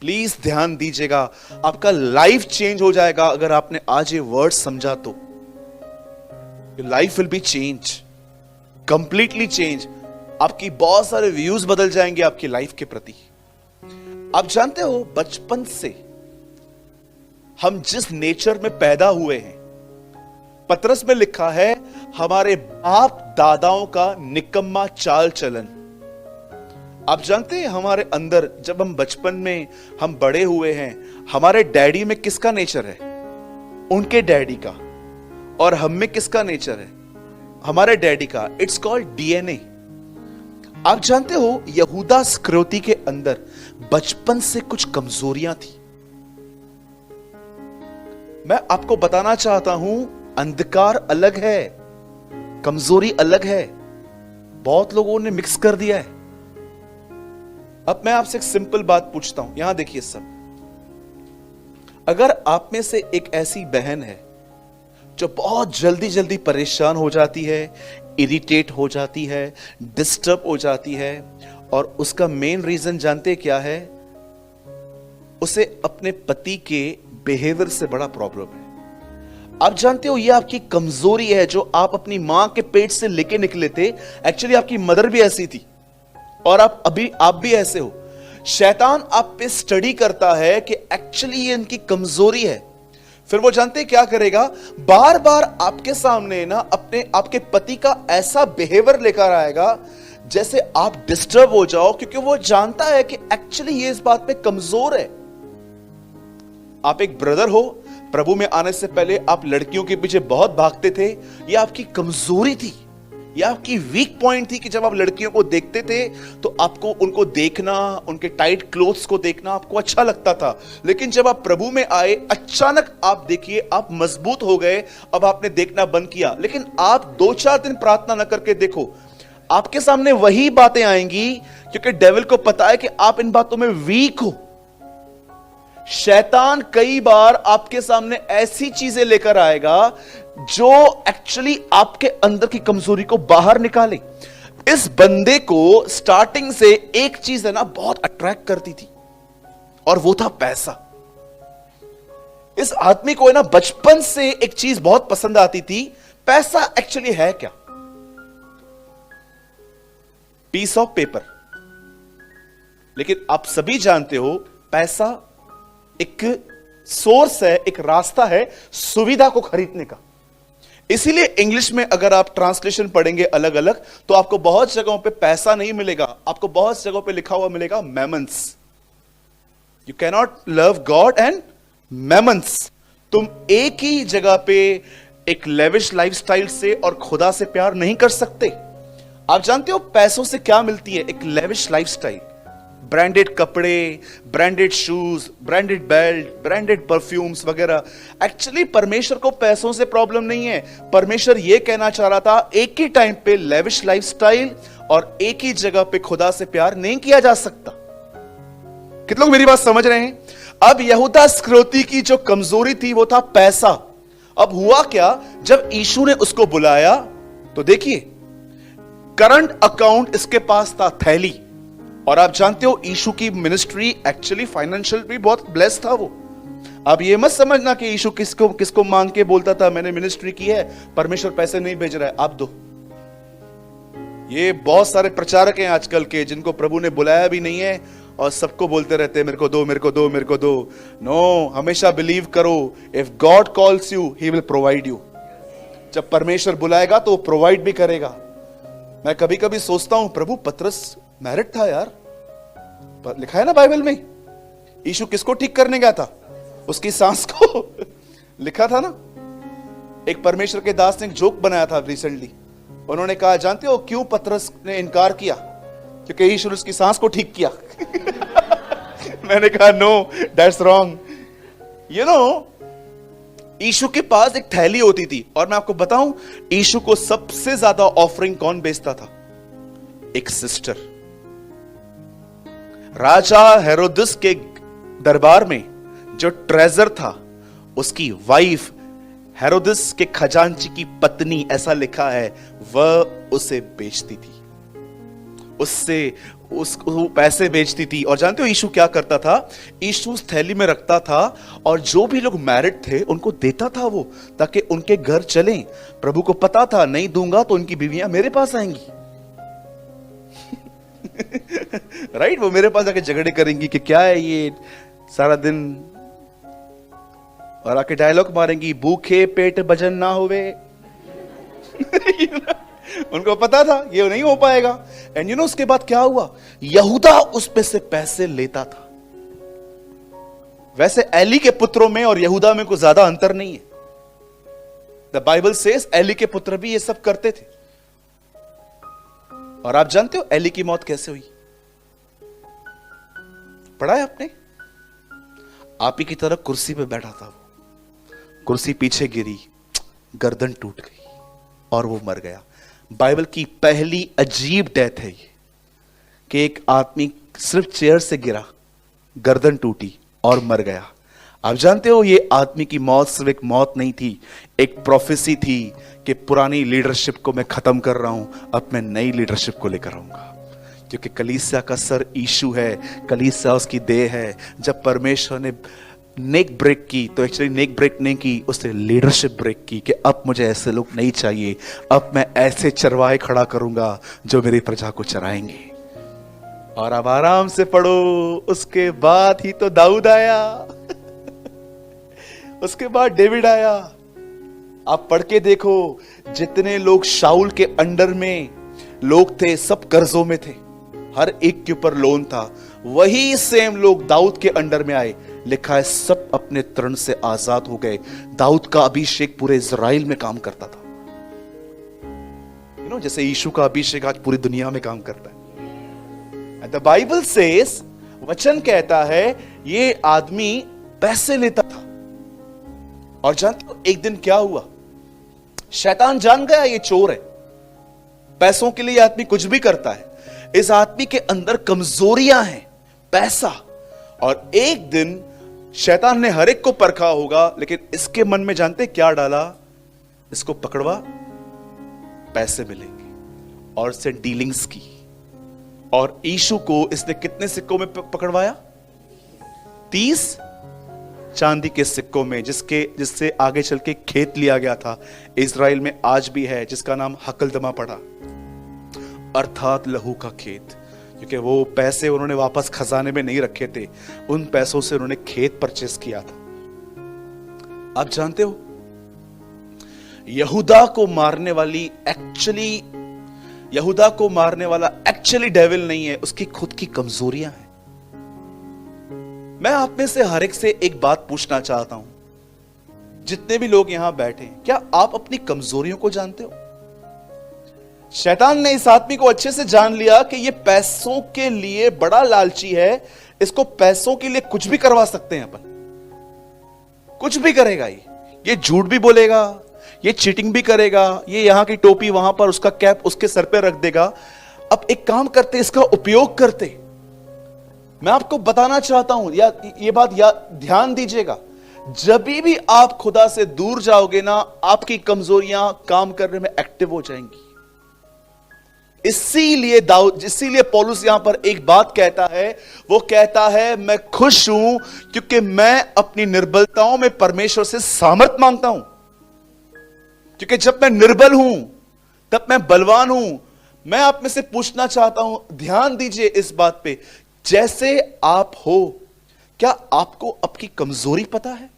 Please ध्यान दीजिएगा, आपका लाइफ चेंज हो जाएगा अगर आपने आज ये वर्ड समझा तो। Life will be change, completely change. आपकी बहुत सारे व्यूज बदल जाएंगे आपकी लाइफ के प्रति। आप जानते हो, बचपन से हम जिस नेचर में पैदा हुए हैं, पतरस में लिखा है हमारे बाप दादाओं का निकम्मा चाल चलन। आप जानते हैं हमारे अंदर जब हम बचपन में हम बड़े हुए हैं, हमारे डैडी में किसका नेचर है? उनके डैडी का। और हम में किसका नेचर है? हमारे डैडी का। It's called DNA. आप जानते हो यहूदा स्क्रोती के अंदर बचपन से कुछ कमजोरियां थी। मैं आपको बताना चाहता हूं, अंधकार अलग है, कमजोरी अलग है। बहुत लोगों ने मिक्स कर दिया है। अब मैं आपसे एक सिंपल बात पूछता हूं, यहां देखिए सब। अगर आप में से एक ऐसी बहन है जो बहुत जल्दी जल्दी परेशान हो जाती है, इरिटेट हो जाती है, डिस्टर्ब हो जाती है, और उसका मेन रीजन जानते क्या है? उसे अपने पति के बिहेवियर से बड़ा प्रॉब्लम है। आप जानते हो यह आपकी कमजोरी है जो आप अपनी मां के पेट से लेके निकले थे। एक्चुअली आपकी मदर भी ऐसी थी और आप भी ऐसे हो। शैतान आप पे स्टडी करता है कि एक्चुअली ये इनकी कमजोरी है। फिर वो जानते क्या करेगा? बार बार आपके सामने ना आपके पति का ऐसा बिहेवियर लेकर आएगा जैसे आप डिस्टर्ब हो जाओ, क्योंकि वो जानता है कि एक्चुअली ये इस बात पे कमजोर है। आप एक ब्रदर हो, प्रभु में आने से पहले आप लड़कियों के पीछे बहुत भागते थे। ये आपकी कमजोरी थी, ये आपकी वीक पॉइंट थी कि जब आप लड़कियों को देखते थे तो आपको उनको देखना, उनके टाइट क्लोथ्स को देखना आपको अच्छा लगता था। लेकिन जब आप प्रभु में आए, अचानक आप देखिए आप मजबूत हो गए। अब आपने देखना बंद किया। लेकिन आप 2-4 दिन प्रार्थना न करके देखो, आपके सामने वही बातें आएंगी, क्योंकि डेविल को पता है कि आप इन बातों में वीक हो। शैतान कई बार आपके सामने ऐसी चीजें लेकर आएगा जो एक्चुअली आपके अंदर की कमजोरी को बाहर निकाले। इस बंदे को स्टार्टिंग से एक चीज है ना बहुत अट्रैक्ट करती थी, और वो था पैसा। इस आदमी को है ना बचपन से एक चीज बहुत पसंद आती थी। पैसा एक्चुअली है क्या? Piece of paper. लेकिन आप सभी जानते हो पैसा एक सोर्स है, एक रास्ता है सुविधा को खरीदने का। इसीलिए इंग्लिश में अगर आप ट्रांसलेशन पढ़ेंगे अलग अलग, तो आपको बहुत जगहों पे पैसा नहीं मिलेगा, आपको बहुत जगहों पे लिखा हुआ मिलेगा mammons. You cannot love God and mammons. तुम एक ही जगह पे एक लेविश लाइफस्टाइल से और खुदा से प्यार नहीं कर सकते। आप जानते हो पैसों से क्या मिलती है? एक लेविश लाइफस्टाइल, ब्रांडेड कपड़े, branded shoes, branded belt, branded perfumes वगैरह। एक्चुअली परमेश्वर को पैसों से प्रॉब्लम नहीं है। परमेश्वर यह कहना चाह रहा था एक ही टाइम पे लेविश लाइफस्टाइल और एक ही जगह पे खुदा से प्यार नहीं किया जा सकता। कितने लोग मेरी बात समझ रहे हैं? अब यहूदा स्क्रोती की जो कमजोरी थी वो था पैसा। अब हुआ क्या, जब यीशु ने उसको बुलाया तो देखिए करंट अकाउंट इसके पास था, थैली। और आप जानते हो यीशु की मिनिस्ट्री एक्चुअली फाइनेंशियल भी बहुत ब्लेस्ड था वो। अब ये मत समझना कि यीशु किसको मांग के बोलता था मैंने मिनिस्ट्री की है, परमेश्वर पैसे नहीं भेज रहा है, आप दो। ये बहुत सारे प्रचारक हैं आजकल के जिनको प्रभु ने बुलाया भी नहीं है और सबको बोलते रहते हैं मेरे को दो, मेरे को दो, मेरे को दो। नो, हमेशा बिलीव करो, if God calls you he will provide you. जब परमेश्वर बुलाएगा तो वो प्रोवाइड भी करेगा। मैं कभी कभी सोचता हूं प्रभु पतरस मैरिड था यार, लिखा है ना बाइबल में। यीशु किसको ठीक करने गया था? उसकी सांस को लिखा था ना। एक परमेश्वर के दास ने एक जोक बनाया था रिसेंटली। उन्होंने कहा जानते हो क्यों पतरस ने इनकार किया? क्योंकि यीशु ने उसकी सांस को ठीक किया। मैंने कहा no, that's wrong. You know, यीशु के पास एक थैली होती थी, और मैं आपको बताऊं यीशु को सबसे ज्यादा ऑफरिंग कौन बेचता था? एक सिस्टर। राजा हेरोदस के दरबार में जो ट्रेजर था, उसकी वाइफ हेरोदस के खजांची की पत्नी, ऐसा लिखा है, वह उसे बेचती थी। उससे उसको पैसे बेचती थी। और जानते हो यीशु क्या करता था? यीशु उस थैली में रखता था और जो भी लोग मैरिड थे उनको देता था वो, ताकि उनके घर चलें। प्रभु को पता था नहीं दूंगा तो उनकी बीवियां मेरे पास आएंगी। राइट, वो मेरे पास आके झगड़े करेंगी कि क्या है ये सारा दिन, और आके डायलॉग मारेंगी, भूखे पेट भजन ना होवे। उनको पता था ये नहीं हो पाएगा। एंड यू नो उसके बाद क्या हुआ? यहूदा उस पे से पैसे लेता था। वैसे एली के पुत्रों में और यहूदा में कोई ज्यादा अंतर नहीं है। द बाइबल सेज एली के पुत्र भी ये सब करते थे। और आप जानते हो एली की मौत कैसे हुई? पढ़ा है आपने? आप ही की तरह कुर्सी पे बैठा था वो, कुर्सी पीछे गिरी, गर्दन टूट गई और वो मर गया। बाइबल की पहली अजीब डेथ है ये, कि एक आदमी सिर्फ चेयर से गिरा, गर्दन टूटी और मर गया। आप जानते हो ये आदमी की मौत सिर्फ एक मौत नहीं थी, एक प्रोफेसी थी कि पुरानी लीडरशिप को मैं खत्म कर रहा हूं, अब मैं नई लीडरशिप को लेकर आऊंगा। क्योंकि कलीसिया का सर यीशु है, कलीसिया उसकी देह है। जब परमेश्वर ने नेक ब्रेक की तो एक्चुअली नेक ब्रेक नहीं की, उसने लीडरशिप ब्रेक की कि अब मुझे ऐसे लोग नहीं चाहिए, अब मैं ऐसे चरवाहे खड़ा करूंगा जो मेरी प्रजा को चराएंगे। और अब आराम से पढ़ो, उसके बाद ही तो दाऊद आया। उसके बाद डेविड आया। आप पढ़ के देखो, जितने लोग शाऊल के अंडर में लोग थे सब कर्जों में थे, हर एक के ऊपर लोन था। वही सेम लोग दाऊद के अंडर में आए, लिखा है सब अपने तृण से आजाद हो गए। दाऊद का अभिषेक पूरे इजराइल में काम करता था। यू नो, जैसे यीशु का अभिषेक आज पूरी दुनिया में काम करता है। द बाइबल सेज, वचन कहता है ये आदमी पैसे लेता था। और जानते हो एक दिन क्या हुआ? शैतान जान गया ये चोर है, पैसों के लिए आदमी कुछ भी करता है। इस आदमी के अंदर कमजोरियां हैं, पैसा। और एक दिन शैतान ने हर एक को परखा होगा, लेकिन इसके मन में जानते क्या डाला? इसको पकड़वा, पैसे मिलेंगे, और इससे डीलिंग्स की। और यीशु को इसने कितने सिक्कों में पकड़वाया? 30 चांदी के सिक्कों में, जिससे आगे चल के खेत लिया गया था, इजराइल में आज भी है, जिसका नाम हकलदमा पड़ा, अर्थात लहू का खेत। क्योंकि वो पैसे उन्होंने वापस खजाने में नहीं रखे थे, उन पैसों से उन्होंने खेत परचेस किया था। आप जानते हो यहूदा को मारने वाला एक्चुअली डेविल नहीं है, उसकी खुद की कमजोरियां हैं। मैं आप में से हर एक से एक बात पूछना चाहता हूं, जितने भी लोग यहां बैठे हैं, क्या आप अपनी कमजोरियों को जानते हो? शैतान ने इस आदमी को अच्छे से जान लिया कि ये पैसों के लिए बड़ा लालची है, इसको पैसों के लिए कुछ भी करवा सकते हैं अपन, कुछ भी करेगा ये झूठ भी बोलेगा, ये चीटिंग भी करेगा, ये यहां की टोपी वहां पर उसका कैप उसके सर पे रख देगा। अब एक काम करते, इसका उपयोग करते। मैं आपको बताना चाहता हूं, या ये बात ध्यान दीजिएगा, जब भी आप खुदा से दूर जाओगे ना, आपकी कमजोरियां काम करने में एक्टिव हो जाएंगी। इसीलिए पौलुस यहां पर एक बात कहता है, वो कहता है मैं खुश हूं क्योंकि मैं अपनी निर्बलताओं में परमेश्वर से सामर्थ मांगता हूं। क्योंकि जब मैं निर्बल हूं तब मैं बलवान हूं। मैं आप में से पूछना चाहता हूं, ध्यान दीजिए इस बात पे, जैसे आप हो, क्या आपको आपकी कमजोरी पता है?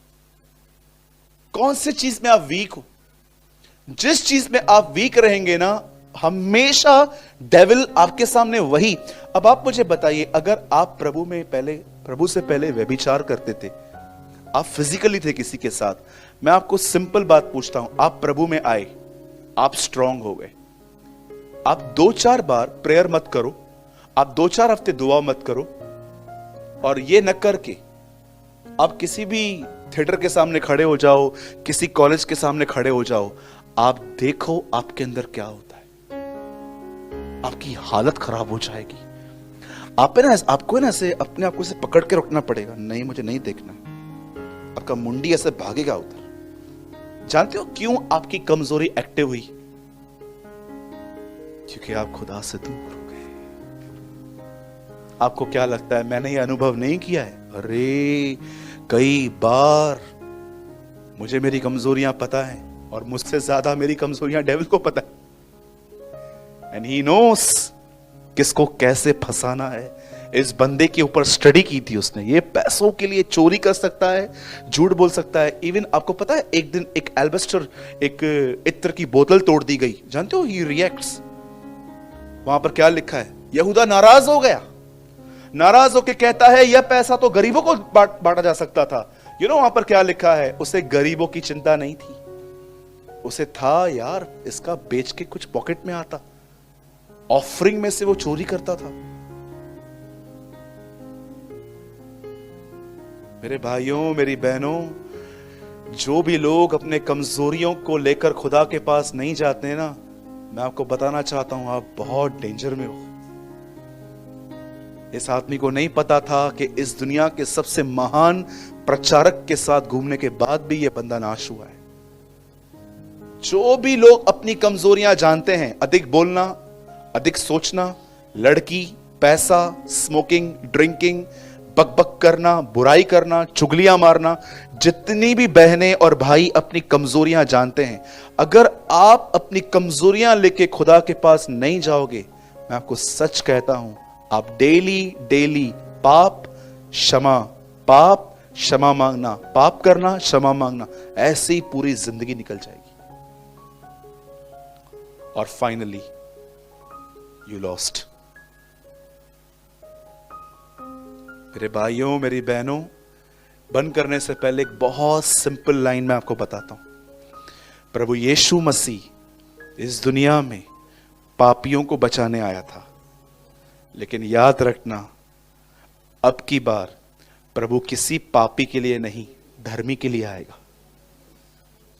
कौन सी चीज में आप वीक हो? जिस चीज में आप वीक रहेंगे ना, हमेशा डेविल आपके सामने वही। अब आप मुझे बताइए, अगर आप प्रभु से पहले व्यभिचार करते थे, आप फिजिकली थे किसी के साथ, मैं आपको सिंपल बात पूछता हूं, आप प्रभु में आए, आप स्ट्रांग हो गए, आप 2-4 बार प्रेयर मत करो, आप 2-4 हफ्ते दुआ मत करो, और ये न करके आप किसी भी थिएटर के सामने खड़े हो जाओ, किसी कॉलेज के सामने खड़े हो जाओ, आप देखो आपके अंदर क्या होता है। आपकी हालत खराब हो जाएगी। आपको ना ऐसे अपने आप को ऐसे पकड़ के रखना पड़ेगा, नहीं मुझे नहीं देखना। आपका मुंडी ऐसे भागेगा उधर। जानते हो क्यों आपकी कमजोरी एक्टिव हुई? क्योंकि आप खुदा से दूर हो गए। आपको क्या लगता है मैंने ये अनुभव नहीं किया है? अरे कई बार मुझे मेरी कमजोरियां पता है, और मुझसे ज्यादा मेरी कमजोरियां डेविल को पता है। एंड ही नोस किसको कैसे फंसाना है। इस बंदे के ऊपर स्टडी की थी उसने। ये पैसों के लिए चोरी कर सकता है, झूठ बोल सकता है। इवन आपको पता है एक दिन एक एल्बेस्टर, एक इत्र की बोतल तोड़ दी गई, जानते हो? ही रिएक्ट्स। वहां पर क्या लिखा है? यहूदा नाराज हो गया, नाराज होकर कहता है यह पैसा तो गरीबों को बांटा जा सकता था। वहां पर क्या लिखा है? उसे गरीबों की चिंता नहीं थी, उसे था यार इसका बेच के कुछ पॉकेट में आता। ऑफरिंग में से वो चोरी करता था। मेरे भाइयों, मेरी बहनों, जो भी लोग अपने कमजोरियों को लेकर खुदा के पास नहीं जाते हैं ना, मैं आपको बताना चाहता हूं आप बहुत डेंजर में हो। इस आदमी को नहीं पता था कि इस दुनिया के सबसे महान प्रचारक के साथ घूमने के बाद भी यह बंदा नाश हुआ है। जो भी लोग अपनी कमजोरियां जानते हैं, अधिक बोलना, अधिक सोचना, लड़की, पैसा, स्मोकिंग, ड्रिंकिंग, बकबक करना, बुराई करना, चुगलियां मारना, जितनी भी बहनें और भाई अपनी कमजोरियां जानते हैं, अगर आप अपनी कमजोरियां लेके खुदा के पास नहीं जाओगे, मैं आपको सच कहता हूं, आप डेली डेली पाप क्षमा मांगना, पाप करना, क्षमा मांगना, ऐसे ही पूरी जिंदगी निकल जाएगी। और फाइनली यू लॉस्ट। मेरे भाइयों, मेरी बहनों, बंद करने से पहले एक बहुत सिंपल लाइन मैं आपको बताता हूं। प्रभु यीशु मसीह इस दुनिया में पापियों को बचाने आया था, लेकिन याद रखना, अब की बार प्रभु किसी पापी के लिए नहीं, धर्मी के लिए आएगा।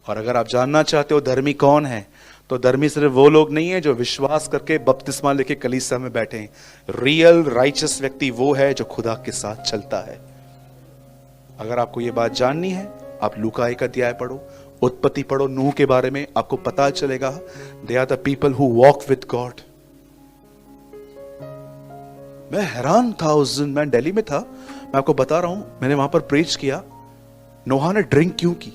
और अगर आप जानना चाहते हो धर्मी कौन है, तो धर्मी सिर्फ वो लोग नहीं है जो विश्वास करके बपतिस्मा लेके कलीसिया में बैठे हैं। रियल राइचस व्यक्ति वो है जो खुदा के साथ चलता है। अगर आपको ये बात जाननी है, आप लूका 1 अध्याय पढ़ो, उत्पत्ति पढ़ो, नूह के बारे में आपको पता चलेगा। They are the people who walk with God. मैं हैरान था उस दिन, मैं दिल्ली में था, मैं आपको बता रहा हूं, मैंने वहां पर प्रीच किया, नोहा ने ड्रिंक क्यों की,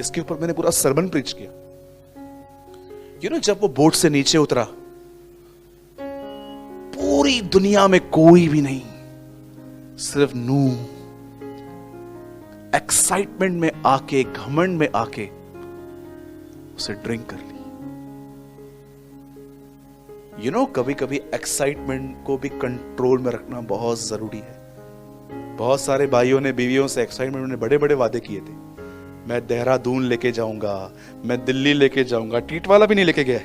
इसके ऊपर मैंने पूरा सरमन प्रीच किया। जब वो बोट से नीचे उतरा, पूरी दुनिया में कोई भी नहीं, सिर्फ नूह एक्साइटमेंट में आके, घमंड में आके उसे ड्रिंक कर ली। कभी कभी एक्साइटमेंट को भी कंट्रोल में रखना बहुत जरूरी है। बहुत सारे भाइयों ने बीवियों से एक्साइटमेंट में बड़े बड़े वादे किए थे, मैं देहरादून लेके जाऊंगा, मैं दिल्ली लेके जाऊंगा, टीटवाला भी नहीं लेके गया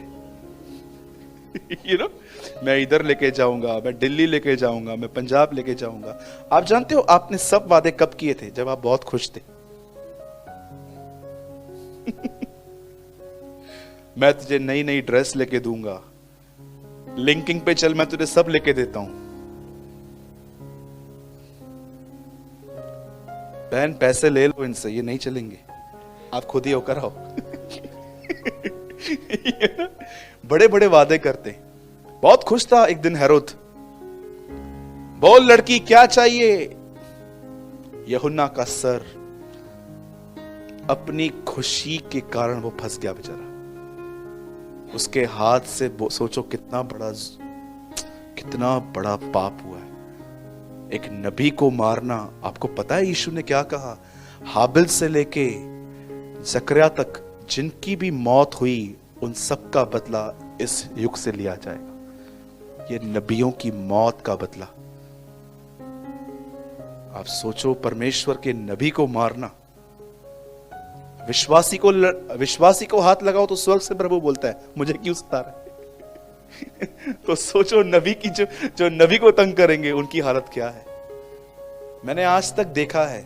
मैं इधर लेके जाऊंगा, मैं दिल्ली लेके जाऊंगा, मैं पंजाब लेके जाऊंगा। आप जानते हो आपने सब वादे कब किए थे? जब आप बहुत खुश थे। मैं तुझे नई नई ड्रेस लेके दूंगा, लिंकिंग पे चल, मैं तुझे सब लेके देता हूं। बहन पैसे ले लो इनसे, ये नहीं चलेंगे, आप खुद ही होकर आओ। बड़े बड़े वादे करते। बहुत खुश था एक दिन हेरोद, बोल लड़की क्या चाहिए? यूहन्ना का सर। अपनी खुशी के कारण वो फंस गया बेचारा। उसके हाथ से सोचो कितना बड़ा पाप हुआ है। एक नबी को मारना। आपको पता है यीशु ने क्या कहा? हाबिल से लेके जकरिया तक जिनकी भी मौत हुई, उन सब का बदला इस युग से लिया जाएगा। ये नबियों की मौत का बदला। आप सोचो, परमेश्वर के नबी को मारना। विश्वासी को हाथ लगाओ तो स्वर्ग से प्रभु बोलता है मुझे क्यों सता रहा है? तो सोचो नबी की जो नबी को तंग करेंगे उनकी हालत क्या है। मैंने आज तक देखा है,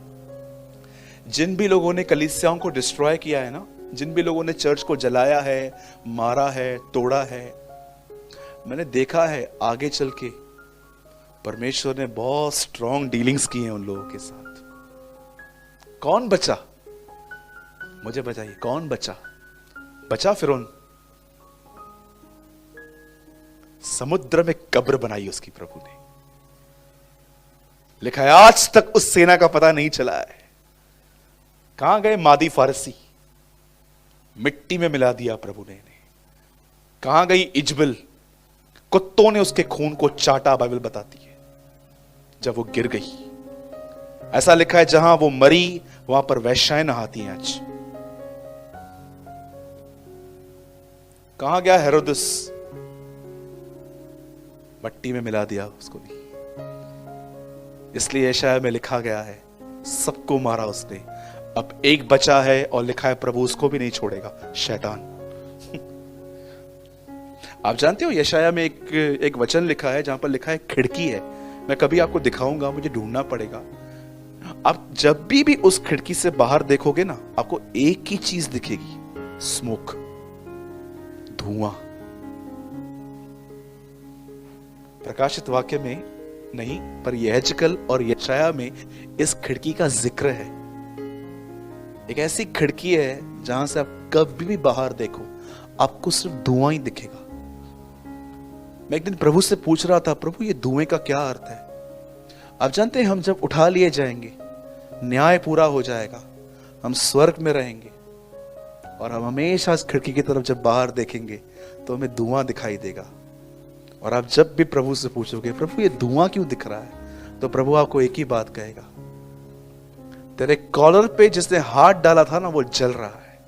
जिन भी लोगों ने कलीसियाओं को डिस्ट्रॉय किया है ना, जिन भी लोगों ने चर्च को जलाया है, मारा है, तोड़ा है, मैंने देखा है आगे चल के परमेश्वर ने बहुत स्ट्रॉन्ग डीलिंग्स की हैं उन लोगों के साथ। कौन बचा? मुझे बताइए, कौन बचा? बचा फिरौन। समुद्र में कब्र बनाई उसकी प्रभु ने। लिखा है आज तक उस सेना का पता नहीं चला है। कहां गए मादी फारसी? मिट्टी में मिला दिया प्रभु ने इन्हें। कहां गई इजबल? कुत्तों ने उसके खून को चाटा, बाइबल बताती है, जब वो गिर गई। ऐसा लिखा है जहां वो मरी वहां पर वैश्याएं नहाती हैं आज। कहां गया हेरोदस? मट्टी में मिला दिया उसको भी। इसलिए यशायाह में लिखा गया है सबको मारा उसने, अब एक बचा है और लिखा है प्रभु उसको भी नहीं छोड़ेगा, शैतान। आप जानते हो यशायाह में एक वचन लिखा है जहां पर लिखा है खिड़की है। मैं कभी आपको दिखाऊंगा, मुझे ढूंढना पड़ेगा। आप जब भी उस खिड़की से बाहर देखोगे ना, आपको एक ही चीज दिखेगी, स्मोक, धुआं। प्रकाशित वाक्य में नहीं, पर यहेजकेल और यशायाह में इस खिड़की का जिक्र है। एक ऐसी खिड़की है जहां से आप कभी भी बाहर देखो आपको सिर्फ धुआं ही दिखेगा। मैं एक दिन प्रभु से पूछ रहा था, प्रभु ये धुएं का क्या अर्थ है? आप जानते हैं हम जब उठा लिए जाएंगे, न्याय पूरा हो जाएगा, हम स्वर्ग में रहेंगे और हम हमेशा इस खिड़की की तरफ जब बाहर देखेंगे तो हमें धुआं दिखाई देगा। और आप जब भी प्रभु से पूछोगे प्रभु ये धुआं क्यों दिख रहा है, तो प्रभु आपको एक ही बात कहेगा, तेरे कॉलर पे जिसने हाथ डाला था ना वो जल रहा है,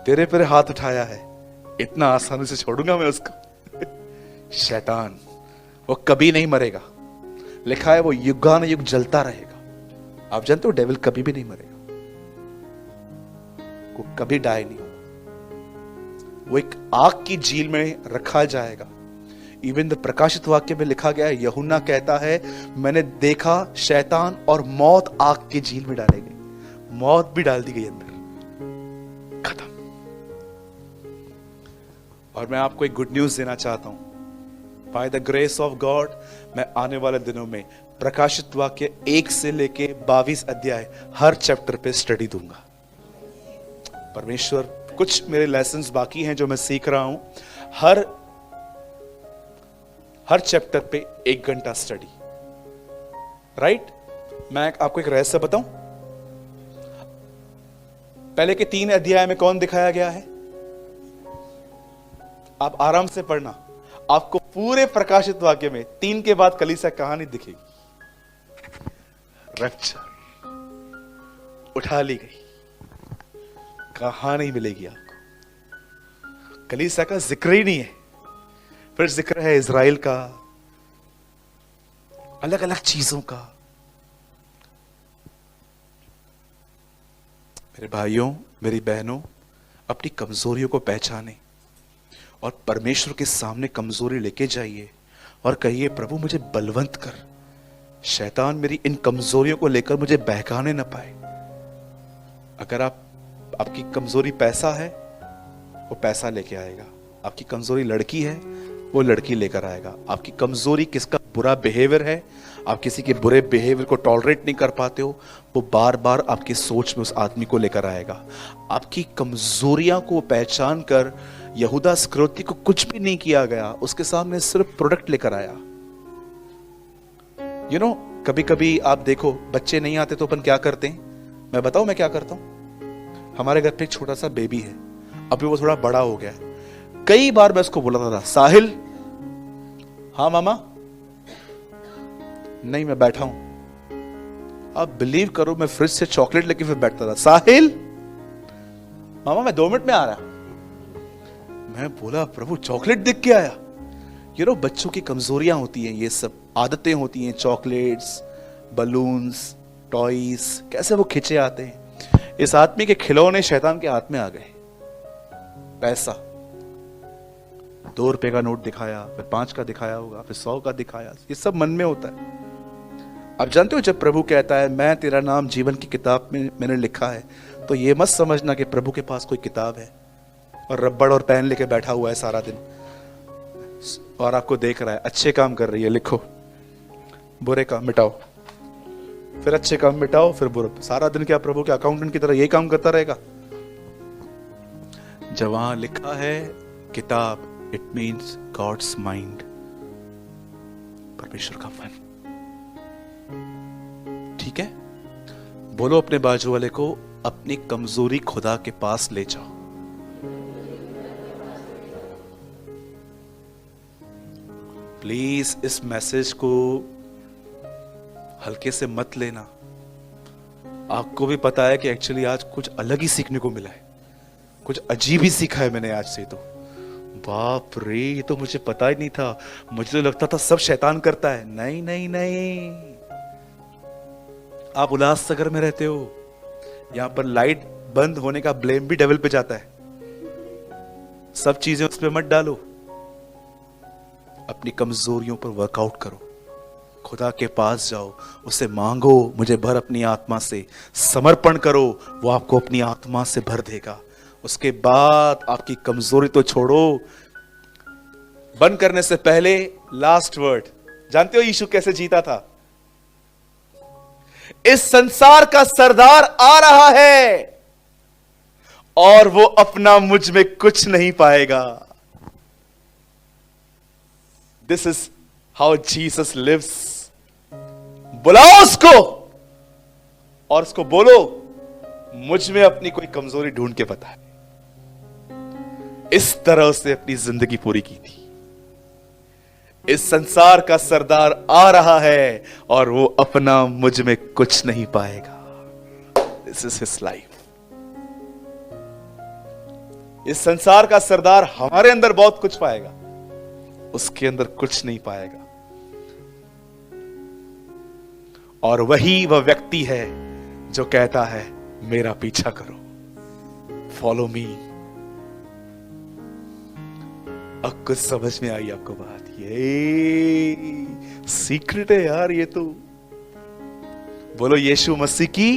तेरे पर हाथ उठाया है, इतना आसानी से छोड़ूंगा मैं उसको? शैतान, वो कभी नहीं मरेगा। लिखा है वो युगानुयुग जलता रहेगा। आप जानते हो डेविल कभी भी नहीं मरेगा, वो कभी डाई नहीं होगा, वो एक आग की झील में रखा जाएगा। इवन द प्रकाशित वाक्य में लिखा गया है, यूहन्ना कहता है मैंने देखा शैतान और मौत आग की झील में डाले गए, मौत भी डाल दी गई अंदर, खत्म। और मैं आपको एक गुड न्यूज देना चाहता हूं, by the grace of God मैं आने वाले दिनों में प्रकाशित वाक्य 1 से लेके 22 अध्याय हर चैप्टर पे स्टडी दूंगा। परमेश्वर, कुछ मेरे लेसन्स बाकी हैं जो मैं सीख रहा हूं, हर चैप्टर पे 1 घंटा स्टडी, राइट? मैं आपको एक रहस्य बताऊं, पहले के 3 अध्याय में कौन दिखाया गया है? आप आराम से पढ़ना, आपको पूरे प्रकाशित वाक्य में 3 के बाद कलीसिया कहानी दिखेगी। रैप्चर, उठा ली गई, कहां नहीं मिलेगी आपको, कलीसिया का जिक्र ही नहीं है। फिर जिक्र है इजराइल का, अलग अलग चीजों का। मेरे भाइयों, मेरी बहनों, अपनी कमजोरियों को पहचाने और परमेश्वर के सामने कमजोरी लेके जाइए और कहिए प्रभु मुझे बलवंत कर, शैतान मेरी इन कमजोरियों को लेकर मुझे बहकाने ना पाए। अगर आपकी कमजोरी पैसा है, वो पैसा लेके आएगा। आपकी कमजोरी लड़की है, वो लड़की लेकर आएगा। आपकी कमजोरी किसका बुरा बिहेवियर है, आप किसी के बुरे बिहेवियर को टॉलरेट नहीं कर पाते हो, वो बार बार आपकी सोच में उस आदमी को लेकर आएगा। आपकी कमजोरियां को पहचान कर यहूदा इस्करियोती को कुछ भी नहीं किया गया, उसके सामने सिर्फ प्रोडक्ट लेकर आया। कभी कभी आप देखो बच्चे नहीं आते तो अपन क्या करते हैं, मैं बताऊं मैं क्या करता हूं। हमारे घर पे एक छोटा सा बेबी है, अभी वो थोड़ा बड़ा हो गया है। कई बार मैं उसको बोला था, साहिल, हाँ मामा, नहीं मैं बैठा हूं। आप बिलीव करो मैं फ्रिज से चॉकलेट लेके फिर बैठता था, साहिल मामा मैं 2 मिनट में आ रहा। मैं बोला प्रभु चॉकलेट दिख के आया। बच्चों की कमजोरियां होती हैं, ये सब आदतें होती हैं, चॉकलेट्स, बलून्स, टॉयज, कैसे वो खिंचे आते हैं। इस आदमी के खिलौने शैतान के हाथ में आ गए। पैसा, 2 रुपए का नोट दिखाया, फिर 5 का दिखाया होगा, फिर 100 का दिखाया, ये सब मन में होता है। आप जानते हो जब प्रभु कहता है मैं तेरा नाम जीवन की किताब में मैंने लिखा है, तो ये मत समझना कि प्रभु के पास कोई किताब है और रबड़ और पेन लेके बैठा हुआ है सारा दिन और आपको देख रहा है अच्छे काम कर रही है लिखो, बुरे काम मिटाओ, फिर अच्छे काम मिटाओ, फिर बुरे। सारा दिन क्या प्रभु के अकाउंटेंट की तरह यही काम करता रहेगा? जब वहां लिखा है किताब, इट मीन्स गॉड्स माइंड, परमेश्वर का मन। बोलो अपने बाजू वाले को, अपनी कमजोरी खुदा के पास ले जाओ। प्लीज इस मैसेज को हल्के से मत लेना। आपको भी पता है कि एक्चुअली आज कुछ अलग ही सीखने को मिला है, कुछ अजीब ही सीखा है मैंने आज से। तो बाप रे, ये तो मुझे पता ही नहीं था। मुझे तो लगता था सब शैतान करता है। नहीं नहीं नहीं, आप उल्लासनगर में रहते हो, यहां पर लाइट बंद होने का ब्लेम भी डेविल पे जाता है। सब चीजें उस पर मत डालो, अपनी कमजोरियों पर वर्कआउट करो, खुदा के पास जाओ, उसे मांगो, मुझे भर अपनी आत्मा से, समर्पण करो, वो आपको अपनी आत्मा से भर देगा। उसके बाद आपकी कमजोरी तो छोड़ो। बंद करने से पहले लास्ट वर्ड, जानते हो यीशु कैसे जीता था? इस संसार का सरदार आ रहा है और वो अपना मुझ में कुछ नहीं पाएगा। This is how Jesus lives. बुलाओ उसको और उसको बोलो, मुझ में अपनी कोई कमजोरी ढूंढ के बता। इस तरह उसने अपनी जिंदगी पूरी की थी। इस संसार का सरदार आ रहा है और वो अपना मुझ में कुछ नहीं पाएगा। This is his life. इस संसार का सरदार हमारे अंदर बहुत कुछ पाएगा, उसके अंदर कुछ नहीं पाएगा। और वही वह व्यक्ति है जो कहता है मेरा पीछा करो, फॉलो मी। अब कुछ समझ में आई आपको बात? ये सीक्रेट है यार ये तो। बोलो यीशु मसीह की